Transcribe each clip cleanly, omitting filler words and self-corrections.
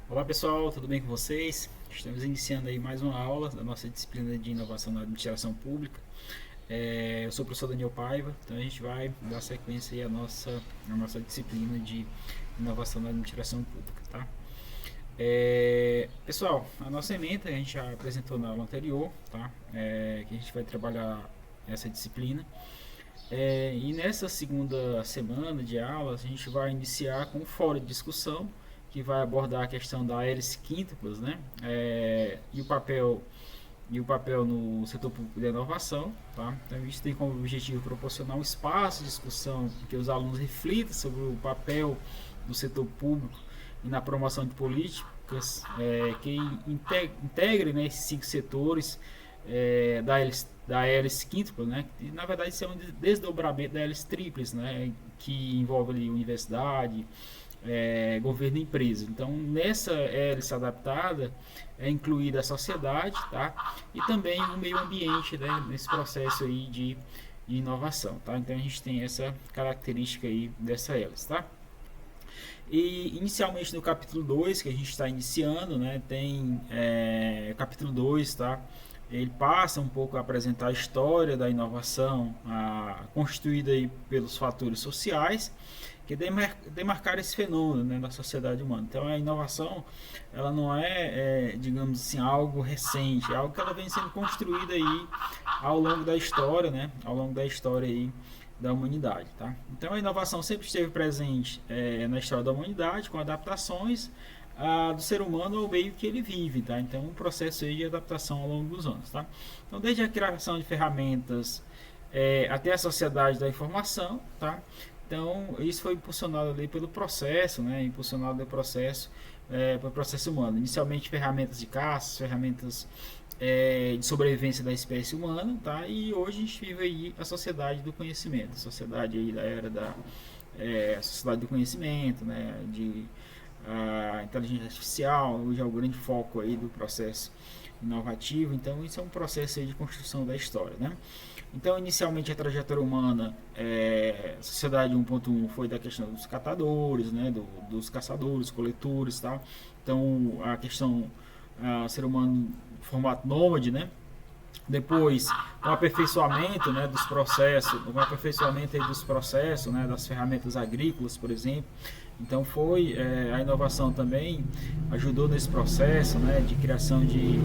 Olá pessoal, tudo bem com vocês? Estamos iniciando aí mais uma aula da nossa disciplina de inovação na administração pública. Eu sou o professor Daniel Paiva, então a gente vai dar sequência aí à nossa disciplina de inovação na administração pública, tá? Pessoal, a nossa ementa a gente já apresentou na aula anterior, tá? Que a gente vai trabalhar essa disciplina. E nessa segunda semana de aulas, a gente vai iniciar com um fórum de discussão que vai abordar a questão da hélice quíntuplas, né? E o papel no setor público de inovação, tá? Então isso tem como objetivo proporcionar um espaço de discussão em que os alunos reflitam sobre o papel do setor público e na promoção de políticas que integrem, né, esses 5 setores da hélice quíntupla, né? E, na verdade, isso é um desdobramento da hélice tríplice, né? Que envolve ali universidade, governo e empresa. Então, nessa hélice adaptada é incluída a sociedade, tá? E também o meio ambiente, né? Nesse processo aí de inovação, tá? Então, a gente tem essa característica aí dessa hélice, tá? E inicialmente no capítulo 2 que a gente está iniciando, né, tem capítulo 2, tá? Ele passa um pouco a apresentar a história da inovação, constituída aí pelos fatores sociais que demarcaram esse fenômeno, né, da sociedade humana. Então a inovação, ela não digamos assim, algo recente, é algo que ela vem sendo construída aí ao longo da história, né, ao longo da história aí da humanidade, tá? Então a inovação sempre esteve presente na história da humanidade, com adaptações do ser humano ao meio que ele vive, tá? Então um processo aí de adaptação ao longo dos anos, tá? Então desde a criação de ferramentas até a sociedade da informação, tá? Então isso foi impulsionado ali pelo processo, né? Impulsionado pelo processo humano. Inicialmente ferramentas de caça, ferramentas de sobrevivência da espécie humana, tá? E hoje a gente vive aí a sociedade do conhecimento, a sociedade aí da era da a sociedade do conhecimento, né? De a inteligência artificial, hoje é o grande foco aí do processo inovativo. Então isso é um processo aí de construção da história, né? Então inicialmente a trajetória humana, a sociedade 1.1 foi da questão dos catadores, né? Dos caçadores, coletores, tá? Então a questão ser humano em formato nômade, né? Depois, o aperfeiçoamento, né, dos processos, né, das ferramentas agrícolas, por exemplo. Então a inovação também ajudou nesse processo, né, de criação de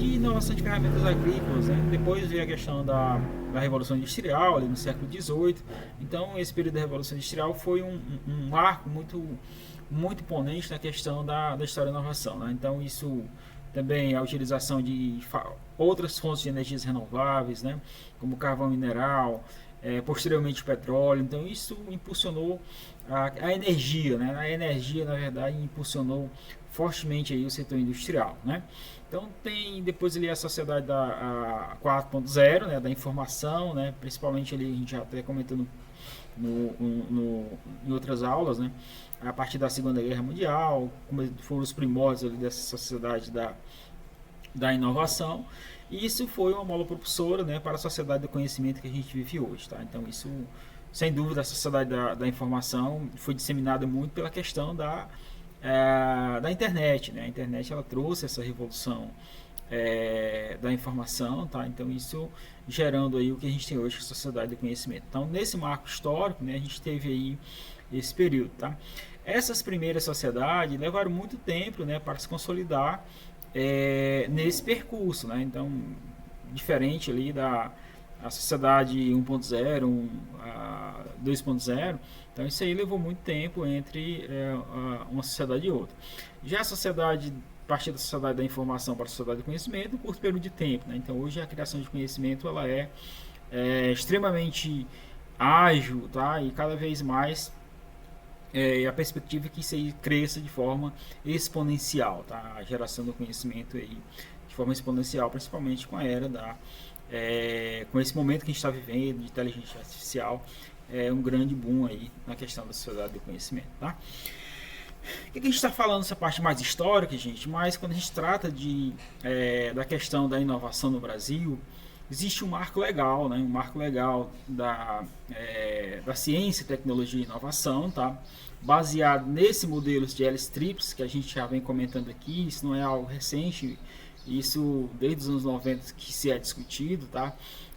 inovação de ferramentas agrícolas, né? Depois veio a questão da Revolução Industrial, ali no século XVIII. Então esse período da Revolução Industrial foi um marco muito imponente na questão da história da inovação, né? Então isso também a utilização de outras fontes de energias renováveis, né, como carvão mineral, posteriormente o petróleo. Então isso impulsionou a energia, né? A energia, na verdade, impulsionou fortemente aí o setor industrial, né? Então tem depois ali a sociedade da 4.0, né, da informação, né? Principalmente ali a gente já até comentando em outras aulas, né? A partir da Segunda Guerra Mundial, como foram os primórdios ali dessa sociedade da inovação, e isso foi uma mola propulsora, né, para a sociedade do conhecimento que a gente vive hoje, tá? Então isso, sem dúvida, a sociedade da informação foi disseminada muito pela questão da internet, né? A internet ela trouxe essa revolução da informação, tá? Então isso gerando aí o que a gente tem hoje, a sociedade do conhecimento. Então nesse marco histórico, né, a gente teve aí esse período, tá? Essas primeiras sociedades levaram muito tempo, né, para se consolidar nesse percurso, né? Então diferente ali da a sociedade 1.0, a 2.0. Então isso aí levou muito tempo entre uma sociedade e outra. Já a sociedade, a partir da sociedade da informação para a sociedade do conhecimento, um curto período de tempo, né? Então hoje a criação de conhecimento ela é extremamente ágil, tá? E cada vez mais a perspectiva é que isso aí cresça de forma exponencial, tá? A geração do conhecimento aí de forma exponencial, principalmente com a era com esse momento que a gente está vivendo de inteligência artificial, um grande boom aí na questão da sociedade do conhecimento, tá? O que a gente está falando nessa parte mais histórica, gente? Mas quando a gente trata da questão da inovação no Brasil, existe um marco legal, né? Um marco legal da ciência, tecnologia e inovação, tá? Baseado nesse modelo de L-Strips que a gente já vem comentando aqui. Isso não é algo recente, isso desde os anos 90 que se é discutido, tá?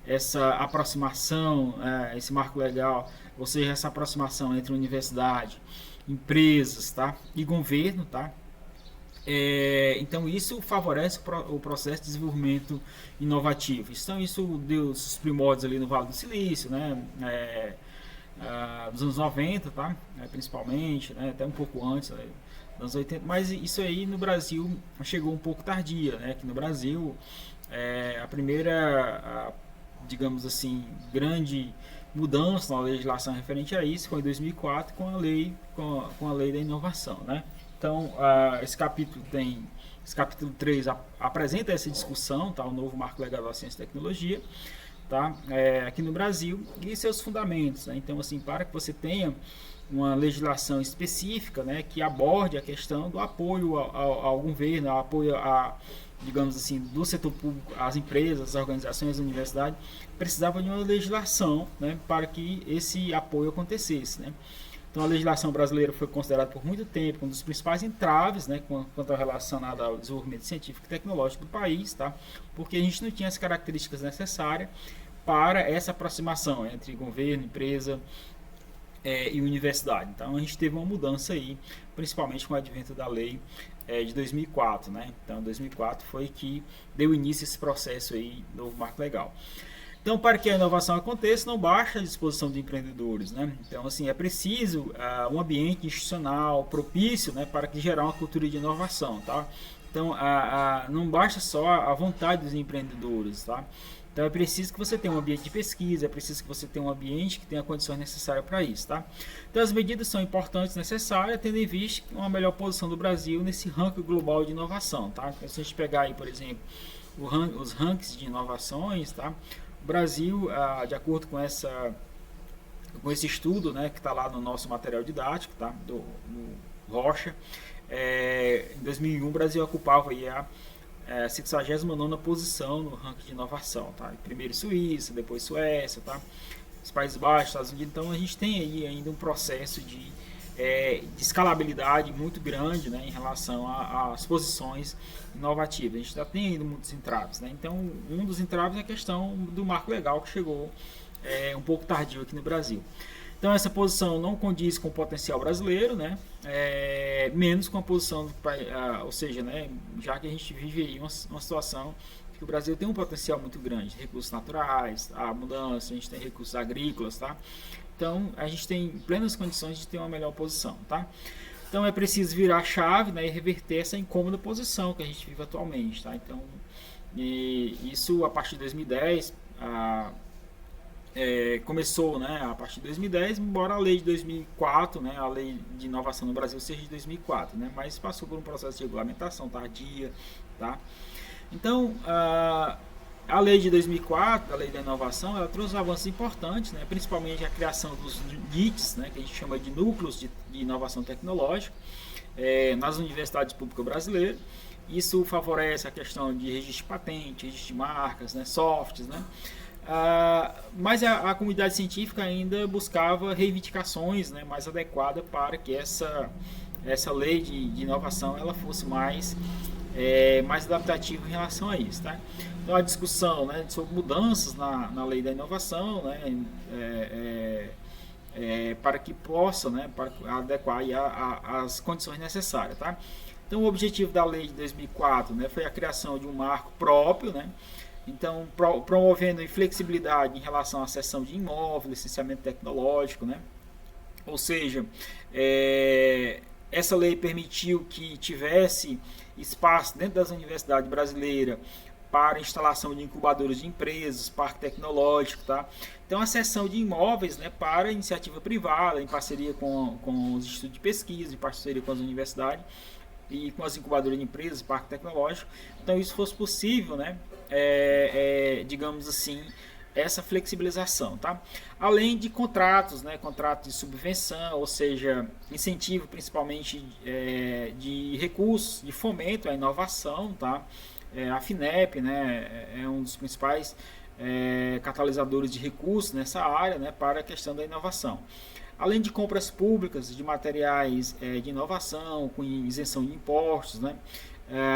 Essa aproximação, esse marco legal, ou seja, essa aproximação entre universidade, empresas, tá? E governo, tá? Então isso favorece o processo de desenvolvimento inovativo. Então isso deu os primórdios ali no Vale do Silício, né? Dos anos 90, tá? Principalmente, né? Até um pouco antes, né? Dos anos 80, mas isso aí no Brasil chegou um pouco tardia, né? Aqui no Brasil, a primeira, digamos assim, grande mudança na legislação referente a isso foi em 2004 com a lei da inovação, né? Então, esse capítulo 3 apresenta essa discussão, tá? O novo marco legal da ciência e tecnologia, tá? Aqui no Brasil e seus fundamentos, né? Então, assim, para que você tenha uma legislação específica, né, que aborde a questão do apoio ao governo, apoio digamos assim, do setor público, as empresas, as organizações, as universidades, precisava de uma legislação, né, para que esse apoio acontecesse, né. Então a legislação brasileira foi considerada por muito tempo um dos principais entraves, né, quanto a relacionada ao desenvolvimento científico e tecnológico do país, tá, porque a gente não tinha as características necessárias para essa aproximação entre governo, empresa e universidade. Então a gente teve uma mudança aí, principalmente com o advento da lei de 2004, né? Então 2004 foi que deu início a esse processo aí, novo marco legal. Então, para que a inovação aconteça, não basta a disposição de empreendedores, né? Então, assim, é preciso um ambiente institucional propício, né, para que gerar uma cultura de inovação, tá? Então, não basta só a vontade dos empreendedores, tá? Então é preciso que você tenha um ambiente de pesquisa, é preciso que você tenha um ambiente que tenha condições necessárias para isso, tá? Então as medidas são importantes, necessárias, tendo em vista uma melhor posição do Brasil nesse ranking global de inovação, tá? Então, se a gente pegar aí, por exemplo, os rankings de inovações, tá? O Brasil, de acordo com esse estudo, né, que está lá no nosso material didático, tá? Do Rocha, em 2001 o Brasil ocupava aí a 69ª posição no ranking de inovação, tá? Primeiro Suíça, depois Suécia, tá? Os Países Baixos, Estados Unidos. Então a gente tem aí ainda um processo de escalabilidade muito grande, né, em relação às posições inovativas. A gente já tem ainda muitos entraves, né? Então um dos entraves é a questão do marco legal que chegou um pouco tardio aqui no Brasil. Então essa posição não condiz com o potencial brasileiro, né? Menos com a posição, ou seja, né, já que a gente vive aí uma situação que o Brasil tem um potencial muito grande, recursos naturais, a mudança, a gente tem recursos agrícolas, tá? Então a gente tem plenas condições de ter uma melhor posição, tá? Então é preciso virar a chave, né, e reverter essa incômoda posição que a gente vive atualmente, tá? Então isso a partir de 2010 começou, né, a partir de 2010, embora a lei de 2004, né, a lei de inovação no Brasil seja de 2004, né, mas passou por um processo de regulamentação tardia, tá? Então, a lei de 2004, a lei da inovação, ela trouxe avanços importantes, né, principalmente a criação dos NITs, né, que a gente chama de núcleos de inovação tecnológica, nas universidades públicas brasileiras. Isso favorece a questão de registro de patente, registro de marcas, né, softs, né? Mas a comunidade científica ainda buscava reivindicações, né, mais adequadas para que essa lei de inovação ela fosse mais adaptativa em relação a isso, tá? Então a discussão, né, sobre mudanças na lei da inovação, né, para que possa, né, para adequar as condições necessárias, tá? Então o objetivo da lei de 2004, né, foi a criação de um marco próprio, né? Então, promovendo flexibilidade em relação à cessão de imóvel, licenciamento tecnológico, né? Ou seja, essa lei permitiu que tivesse espaço dentro das universidades brasileiras para instalação de incubadores de empresas, parque tecnológico, tá? Então, a cessão de imóveis, né, para iniciativa privada, em parceria com os institutos de pesquisa, em parceria com as universidades e com as incubadoras de empresas, parque tecnológico. Então isso fosse possível, né, digamos assim, essa flexibilização, tá? Além de contratos, né, contratos de subvenção, ou seja, incentivo principalmente de recursos, de fomento à inovação, tá? A FINEP, né, é um dos principais catalisadores de recursos nessa área, né, para a questão da inovação. Além de compras públicas de materiais de inovação, com isenção de impostos, né,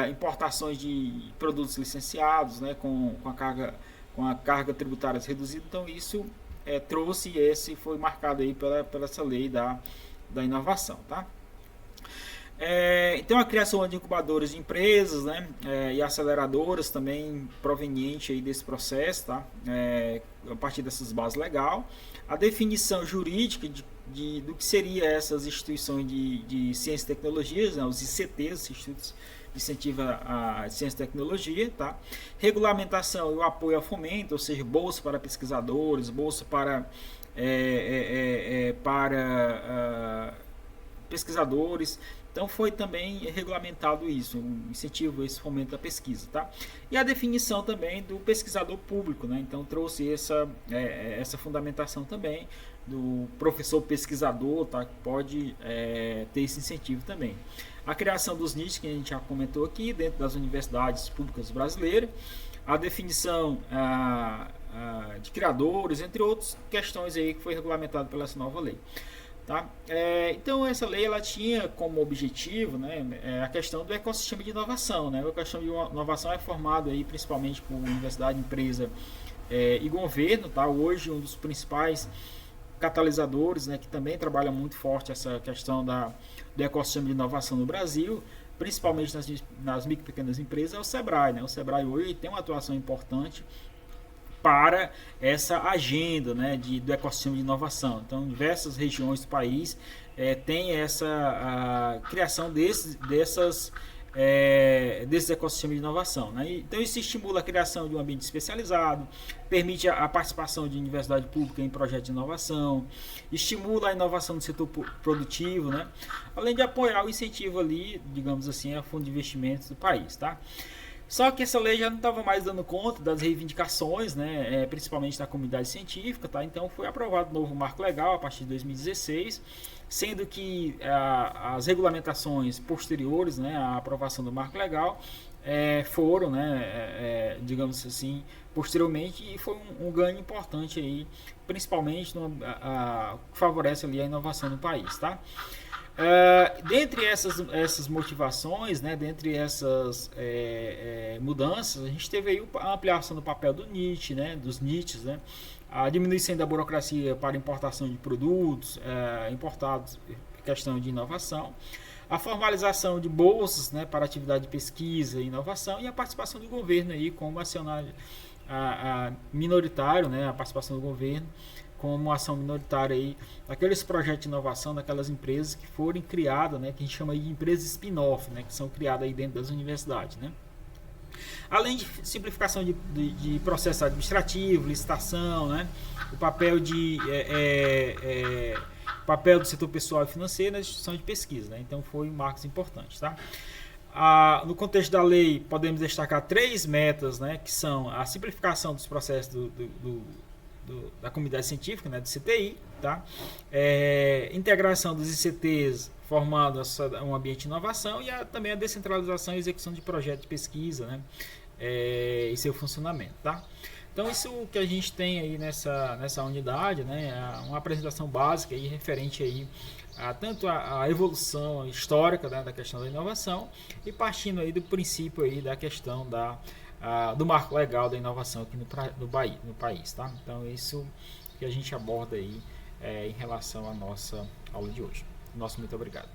importações de produtos licenciados, né, com a carga tributária reduzida. Então isso foi marcado aí pela essa lei da inovação, tá? Então a criação de incubadores de empresas, né, e aceleradoras também proveniente aí desse processo, tá? A partir dessas bases legais, a definição jurídica do que seria essas instituições de ciência e tecnologias, né, os ICTs, Institutos de Incentivo à Ciência e Tecnologia, tá? Regulamentação e o apoio ao fomento, ou seja, bolsa para pesquisadores, bolsa para pesquisadores. Então foi também regulamentado isso, um incentivo, esse fomento da pesquisa, tá? E a definição também do pesquisador público, né? Então trouxe essa fundamentação também do professor pesquisador, tá? Que pode ter esse incentivo também. A criação dos nichos, que a gente já comentou aqui, dentro das universidades públicas brasileiras, a definição de criadores, entre outras questões aí que foi regulamentado pela essa nova lei. Tá? Então essa lei ela tinha como objetivo, né, a questão do ecossistema de inovação, né? O ecossistema de inovação é formado aí principalmente por universidade, empresa e governo, tá? Hoje um dos principais catalisadores, né, que também trabalha muito forte essa questão do ecossistema de inovação no Brasil, principalmente nas micro e pequenas empresas, é o SEBRAE, né? O SEBRAE hoje tem uma atuação importante para essa agenda, né, do ecossistema de inovação. Então, diversas regiões do país tem essa criação desses ecossistemas de inovação, né? Então, isso estimula a criação de um ambiente especializado, permite a participação de universidade pública em projetos de inovação, estimula a inovação do setor produtivo, né? Além de apoiar o incentivo ali, digamos assim, a fundo de investimentos do país, tá? Só que essa lei já não estava mais dando conta das reivindicações, né, principalmente da comunidade científica, tá? Então foi aprovado um novo marco legal a partir de 2016, sendo que as regulamentações posteriores, né, à aprovação do marco legal foram, né, digamos assim, posteriormente, e foi um ganho importante aí, principalmente que favorece ali a inovação no país, tá? Dentre essas motivações, né, dentre essas mudanças, a gente teve aí a ampliação do papel do NIT, né, dos NITs, né, a diminuição da burocracia para importação de produtos importados, questão de inovação, a formalização de bolsas, né, para atividade de pesquisa e inovação, e a participação do governo aí como acionário minoritário, né, a participação do governo como ação minoritária aí, aqueles projetos de inovação daquelas empresas que forem criadas, né, que a gente chama de empresas spin-off, né, que são criadas aí dentro das universidades, né. Além de simplificação de processo administrativo, licitação, né, o papel do setor pessoal e financeiro na instituição de pesquisa, né, então foi marcos importantes, tá. No contexto da lei, podemos destacar 3 metas, né, que são a simplificação dos processos da comunidade científica, né, do CTI, tá? Integração dos ICTs formando um ambiente de inovação e também a descentralização e execução de projetos de pesquisa, né, e seu funcionamento, tá? Então isso que a gente tem aí nessa unidade, né, uma apresentação básica aí referente aí tanto a evolução histórica, né, da questão da inovação e partindo aí do princípio aí da questão do marco legal da inovação aqui no país, tá? Então isso que a gente aborda aí em relação à nossa aula de hoje. Muito obrigado.